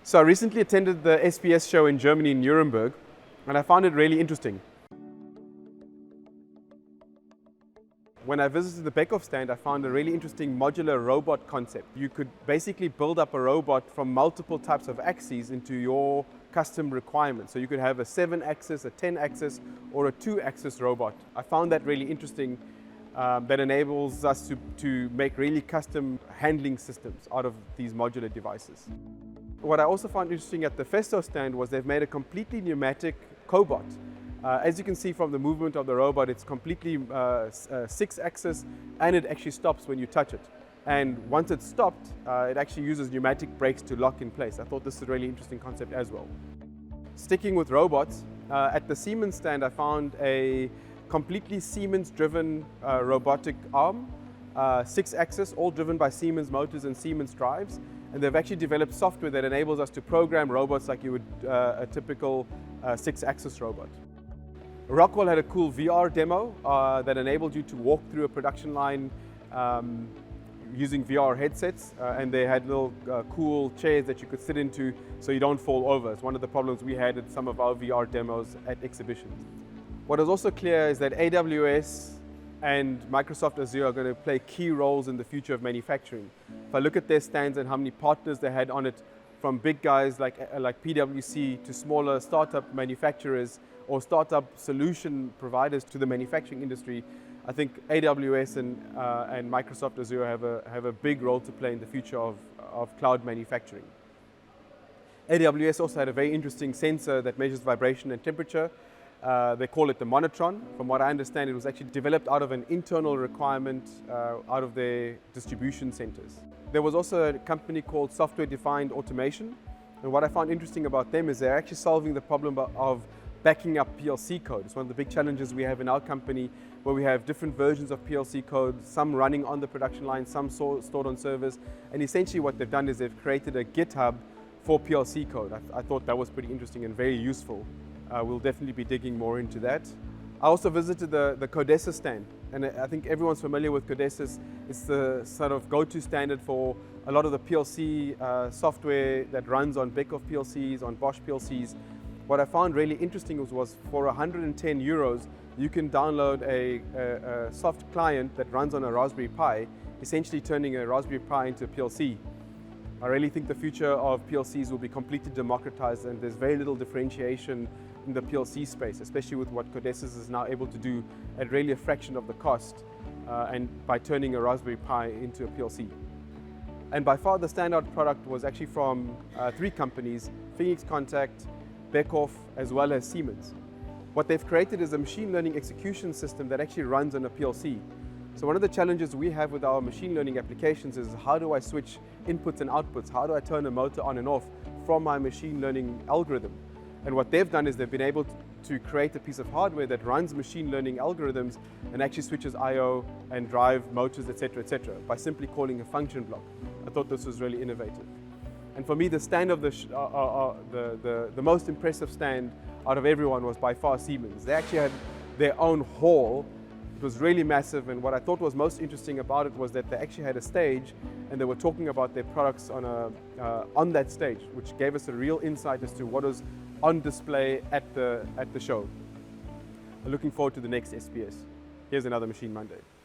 So I recently attended the SPS Show in Germany, in Nuremberg, and I found it really interesting. When I visited the Beckhoff stand, I found a really interesting modular robot concept. You could basically build up a robot from multiple types of axes into your custom requirements. So you could have a 7-axis, a 10-axis, or a 2-axis robot. I found that really interesting. That enables us to make really custom handling systems out of these modular devices. What I also found interesting at the Festo stand was they've made a completely pneumatic cobot. As you can see from the movement of the robot, it's completely 6-axis, and it actually stops when you touch it. And once it's stopped, it actually uses pneumatic brakes to lock in place. I thought this is a really interesting concept as well. Sticking with robots, at the Siemens stand I found a completely Siemens-driven robotic arm, 6-axis, all driven by Siemens motors and Siemens drives. And they've actually developed software that enables us to program robots like you would a typical 6-axis robot. Rockwell had a cool VR demo that enabled you to walk through a production line using VR headsets, and they had little cool chairs that you could sit into so you don't fall over. It's one of the problems we had at some of our VR demos at exhibitions. What is also clear is that AWS and Microsoft Azure are going to play key roles in the future of manufacturing. If I look at their stands and how many partners they had on it, from big guys like PwC to smaller startup manufacturers or startup solution providers to the manufacturing industry, I think AWS and Microsoft Azure have a big role to play in the future of cloud manufacturing. AWS also had a very interesting sensor that measures vibration and temperature. They call it the Monotron. From what I understand, it was actually developed out of an internal requirement out of their distribution centers. There was also a company called Software-Defined Automation, and what I found interesting about them is they're actually solving the problem of backing up PLC code. It's one of the big challenges we have in our company, where we have different versions of PLC code, some running on the production line, some stored on servers, and essentially what they've done is they've created a GitHub for PLC code. I thought that was pretty interesting and very useful. We'll definitely be digging more into that. I also visited the CODESYS stand, and I think everyone's familiar with CODESYS. It's the sort of go-to standard for a lot of the PLC software that runs on Beckhoff PLCs, on Bosch PLCs. What I found really interesting was for 110 euros, you can download a soft client that runs on a Raspberry Pi, essentially turning a Raspberry Pi into a PLC. I really think the future of PLCs will be completely democratized, and there's very little differentiation in the PLC space, especially with what CODESYS is now able to do at really a fraction of the cost, and by turning a Raspberry Pi into a PLC. And by far the standout product was actually from 3 companies, Phoenix Contact, Beckhoff, as well as Siemens. What they've created is a machine learning execution system that actually runs on a PLC. So one of the challenges we have with our machine learning applications is how do I switch inputs and outputs? How do I turn a motor on and off from my machine learning algorithm? And what they've done is they've been able to create a piece of hardware that runs machine learning algorithms and actually switches I/O and drive motors, etc., by simply calling a function block. I thought this was really innovative. And for me, the stand of the most impressive stand out of everyone was by far Siemens. They actually had their own hall. It was really massive, and what I thought was most interesting about it was that they actually had a stage and they were talking about their products on that stage, which gave us a real insight as to what was on display at the show. I'm looking forward to the next SPS. Here's another Machine Monday.